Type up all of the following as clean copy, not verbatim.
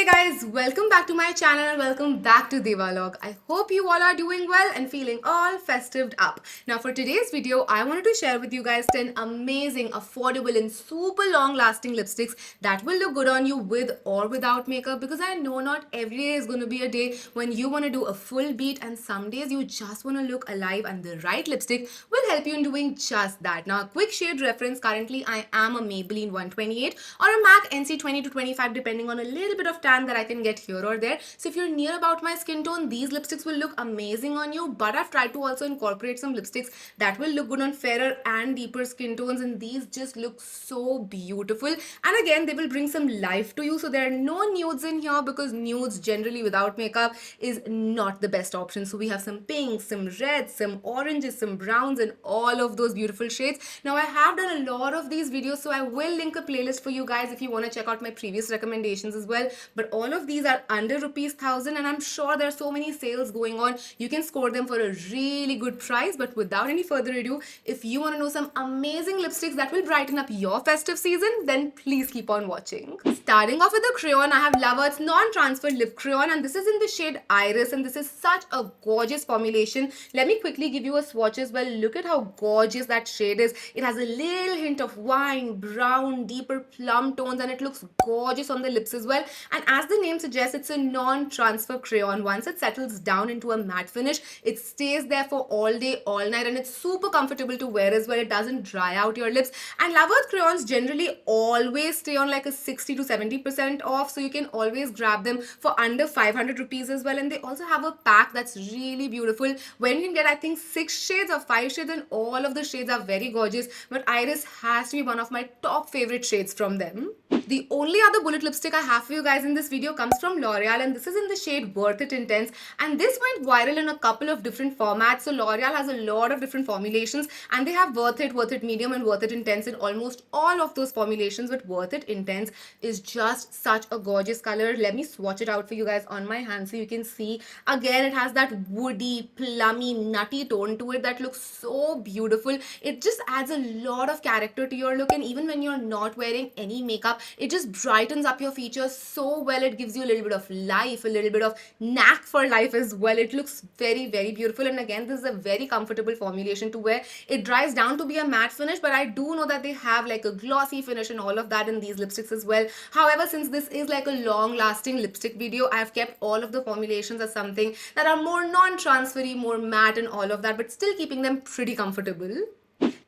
Guys, welcome back to my channel and welcome back to Diwalog. I hope you all are doing well and feeling all festived up. Now for today's video, I wanted to share with you guys 10 amazing, affordable and super long lasting lipsticks that will look good on you with or without makeup, because I know not every day is going to be a day when you want to do a full beat, and some days you just want to look alive, and the right lipstick will help you in doing just that. Now a quick shade reference, currently I am a Maybelline 128 or a MAC NC 20 to 25 depending on a little bit of tan that I can get here or there. So if you're near about my skin tone, these lipsticks will look amazing on you, but I've tried to also incorporate some lipsticks that will look good on fairer and deeper skin tones, and these just look so beautiful. And again, they will bring some life to you. So there are no nudes in here, because nudes generally without makeup is not the best option. So we have some pinks, some reds, some oranges, some browns, and all of those beautiful shades. Now I have done a lot of these videos, so I will link a playlist for you guys if you want to check out my previous recommendations as well. But all of these are under ₹1,000, and I'm sure there are so many sales going on. You can score them for a really good price. But without any further ado, if you want to know some amazing lipsticks that will brighten up your festive season, then please keep on watching. Starting off with the crayon, I have Love's non-transfer lip crayon, and this is in the shade Iris, and this is such a gorgeous formulation. Let me quickly give you a swatch as well. Look at how gorgeous that shade is. It has a little hint of wine, brown, deeper plum tones, and it looks gorgeous on the lips as well. And as the name suggests, it's a non-transfer crayon. Once it settles down into a matte finish, it stays there for all day, all night, and it's super comfortable to wear as well. It doesn't dry out your lips. And Love Earth crayons generally always stay on like a 60 to 70% off, so you can always grab them for under 500 rupees as well. And they also have a pack that's really beautiful, where you can get I think 6 shades or 5 shades, and all of the shades are very gorgeous. But Iris has to be one of my top favorite shades from them. The only other bullet lipstick I have for you guys in this video comes from L'Oreal, and this is in the shade Worth It Intense, and this went viral in a couple of different formats. So L'Oreal has a lot of different formulations, and they have Worth It Medium and Worth It Intense in almost all of those formulations. But Worth It Intense is just such a gorgeous color. Let me swatch it out for you guys on my hand so you can see. Again, it has that woody, plummy, nutty tone to it that looks so beautiful. It just adds a lot of character to your look, and even when you're not wearing any makeup, it just brightens up your features so well. It gives you a little bit of life, a little bit of knack for life as well. It looks very, very beautiful. And again, this is a very comfortable formulation to wear. It dries down to be a matte finish, but I do know that they have like a glossy finish and all of that in these lipsticks as well. However, since this is like a long lasting lipstick video, I have kept all of the formulations as something that are more non-transfery, more matte and all of that, but still keeping them pretty comfortable.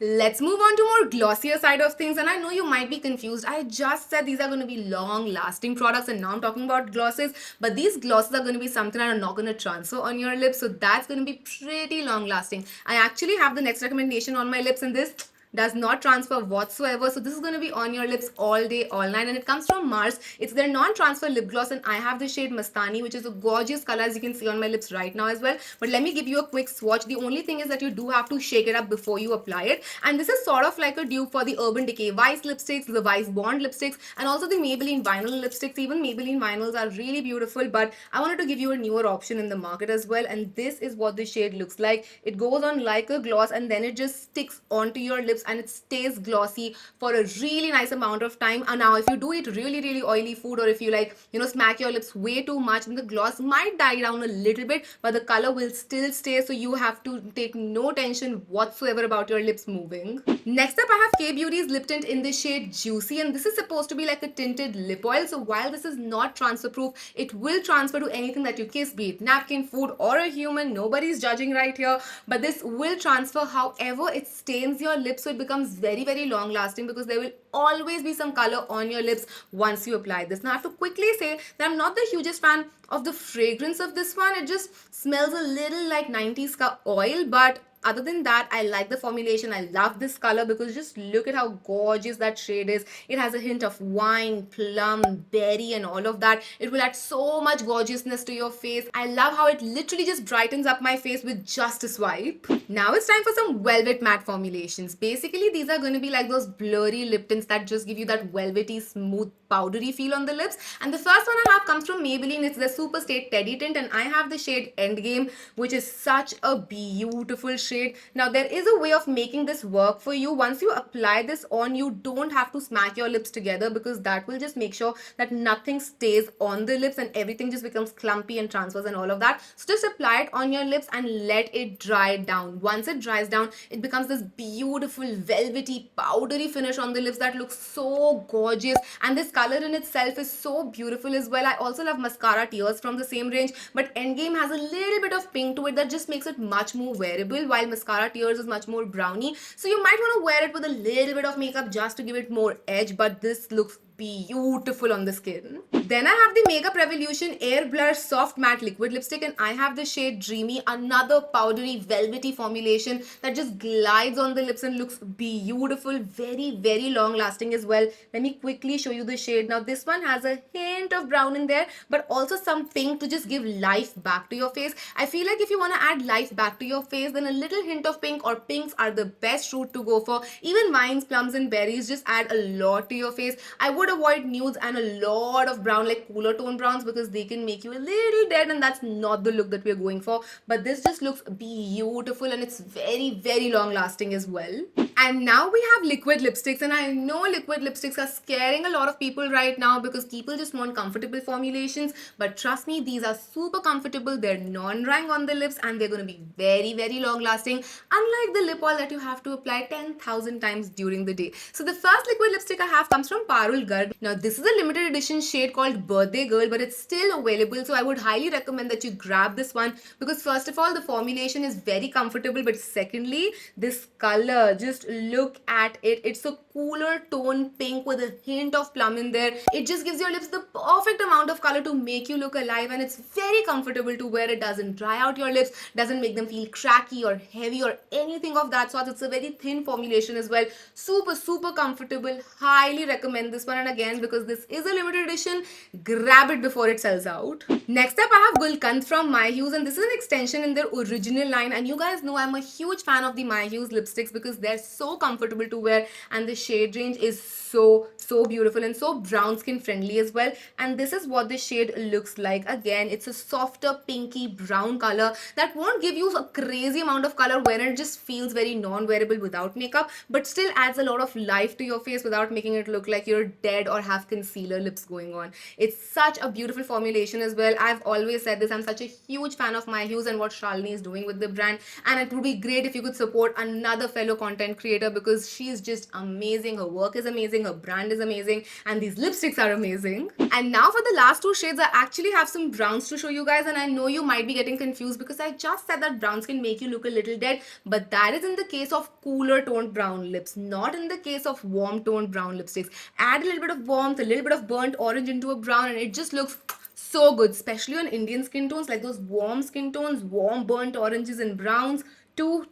Let's move on to more glossier side of things. And I know you might be confused. I just said these are going to be long lasting products, and now I'm talking about glosses, but these glosses are going to be something that are not going to transfer on your lips, so that's going to be pretty long lasting. I actually have the next recommendation on my lips, and this does not transfer whatsoever. So this is going to be on your lips all day, all night, and it comes from Mars. It's their non-transfer lip gloss, and I have the shade Mastani, which is a gorgeous color as you can see on my lips right now as well. But let me give you a quick swatch. The only thing is that you do have to shake it up before you apply it, and this is sort of like a dupe for the Urban Decay Vice lipsticks, the Vice Bond lipsticks, and also the Maybelline vinyl lipsticks. Even Maybelline vinyls are really beautiful, but I wanted to give you a newer option in the market as well, and this is what the shade looks like. It goes on like a gloss, and then it just sticks onto your lips, and it stays glossy for a really nice amount of time. And now if you do eat really oily food, or if you like, smack your lips way too much, then the gloss might die down a little bit, but the color will still stay, so you have to take no tension whatsoever about your lips moving. Next up, I have K Beauty's lip tint in the shade Juicy, and this is supposed to be like a tinted lip oil. So while this is not transfer proof, it will transfer to anything that you kiss, be it napkin, food, or a human. Nobody's judging right here, but this will transfer. However, it stains your lips, so it becomes very long lasting, because there will always be some color on your lips once you apply this. Now I have to quickly say that I'm not the hugest fan of the fragrance of this one. It just smells a little like 90s ka oil, but other than that, I like the formulation. I love this color because just look at how gorgeous that shade is. It has a hint of wine, plum, berry and all of that. It will add so much gorgeousness to your face. I love how it literally just brightens up my face with just a swipe. Now it's time for some velvet matte formulations. Basically, these are going to be like those blurry lip tints that just give you that velvety, smooth, powdery feel on the lips. And the first one I have comes from Maybelline. It's the Superstay Teddy Tint, and I have the shade Endgame, which is such a beautiful shade. shade. Now there is a way of making this work for you. Once you apply this on, you don't have to smack your lips together because that will just make sure that nothing stays on the lips and everything just becomes clumpy and transfers and all of that. So just apply it on your lips and let it dry down. Once it dries down, it becomes this beautiful velvety powdery finish on the lips that looks so gorgeous, and this color in itself is so beautiful as well. I also love mascara tears from the same range, but Endgame has a little bit of pink to it that just makes it much more wearable, while mascara tears is much more browny. So you might want to wear it with a little bit of makeup just to give it more edge, but this looks beautiful on the skin. Then I have the Makeup Revolution Air Blur Soft Matte Liquid Lipstick, and I have the shade Dreamy, another powdery velvety formulation that just glides on the lips and looks beautiful, very long lasting as well. Let me quickly show you the shade. Now this one has a hint of brown in there, but also some pink to just give life back to your face. I feel like if you want to add life back to your face, then a little hint of pink or pinks are the best route to go for. Even vines, plums and berries just add a lot to your face. I would avoid nudes and a lot of brown, like cooler tone browns, because they can make you a little dead and that's not the look that we're going for. But this just looks beautiful and it's very long lasting as well. And now we have liquid lipsticks, and I know liquid lipsticks are scaring a lot of people right now because people just want comfortable formulations, but trust me, these are super comfortable. They're non-drying on the lips and they're going to be very long lasting, unlike the lip oil that you have to apply 10,000 times during the day. So the first liquid lipstick I have comes from Parul Garg. Now this is a limited edition shade called Birthday Girl, but it's still available, so I would highly recommend that you grab this one because first of all, the formulation is very comfortable, but secondly, this color, just look at it. It's a cooler tone pink with a hint of plum in there. It just gives your lips the perfect amount of color to make you look alive, and it's very comfortable to wear. It doesn't dry out your lips, doesn't make them feel cracky or heavy or anything of that sort. It's a very thin formulation as well. Super comfortable. Highly recommend this one, and again, because this is a limited edition, grab it before it sells out. Next up, I have Gulkand from MyHues, and this is an extension in their original line, and you guys know I'm a huge fan of the MyHues lipsticks because they're so comfortable to wear and the shade range is so beautiful and so brown skin friendly as well. And this is what the shade looks like. Again, it's a softer pinky brown color that won't give you a crazy amount of color when it just feels very non-wearable without makeup, but still adds a lot of life to your face without making it look like you're dead or have concealer lips going on. It's such a beautiful formulation as well. I've always said this, I'm such a huge fan of MyHues and what Shalini is doing with the brand, and it would be great if you could support another fellow content creator because she's just amazing. Her work is amazing, her brand is amazing, and these lipsticks are amazing. And now for the last two shades, I actually have some browns to show you guys, and I know you might be getting confused because I just said that browns can make you look a little dead, but that is in the case of cooler toned brown lips, not in the case of warm toned brown lipsticks. Add a little bit of warmth, a little bit of burnt orange into a brown, and it just looks so good, especially on Indian skin tones, like those warm skin tones, warm burnt oranges and browns. Too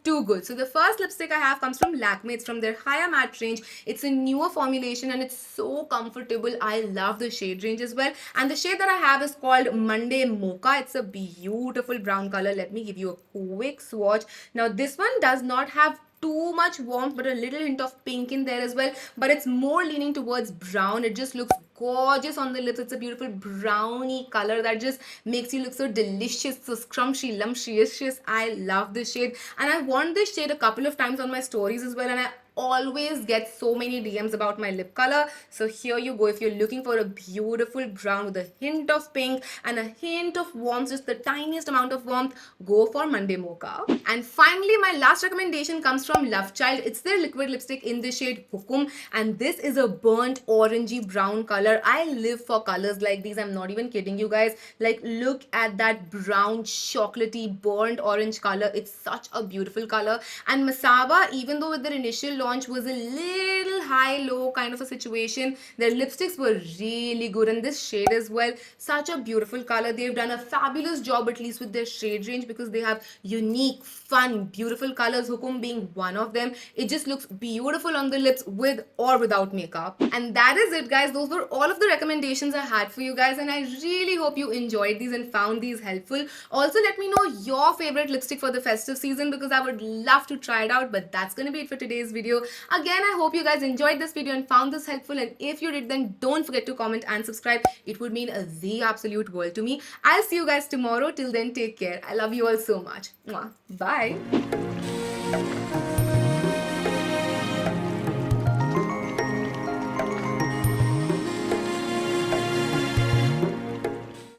good. So the first lipstick I have comes from Lakme. It's from their higher matte range. It's a newer formulation and it's so comfortable. I love the shade range as well. And the shade that I have is called Monday Mocha. It's a beautiful brown color. Let me give you a quick swatch. Now this one does not have too much warmth, but a little hint of pink in there as well, but it's more leaning towards brown. It just looks gorgeous on the lips. It's a beautiful browny color that just makes you look so delicious, so scrumptious, lumptious. I love this shade, and I worn this shade a couple of times on my stories as well, and I always get so many DMs about my lip color. So here you go. If you're looking for a beautiful brown with a hint of pink and a hint of warmth, just the tiniest amount of warmth, go for Monday Mocha. And finally, my last recommendation comes from LoveChild. It's their liquid lipstick in the shade Hukum, and this is a burnt orangey brown color. I live for colors like these. I'm not even kidding you guys. Like, look at that brown chocolatey burnt orange color. It's such a beautiful color. And Masaba, even though with their initial launch was a little high-low kind of a situation, their lipsticks were really good, and this shade as well, such a beautiful color. They've done a fabulous job, at least with their shade range, because they have unique, fun, beautiful colors, Hukum being one of them. It just looks beautiful on the lips with or without makeup. And that is it, guys. Those were all of the recommendations I had for you guys, and I really hope you enjoyed these and found these helpful. Also, let me know your favorite lipstick for the festive season because I would love to try it out. But that's going to be it for today's video. video. Again, I hope you guys enjoyed this video and found this helpful, and if you did, then don't forget to comment and subscribe. It would mean the absolute world to me. I'll see you guys tomorrow. Till then, take care. I love you all so much. Mwah. Bye.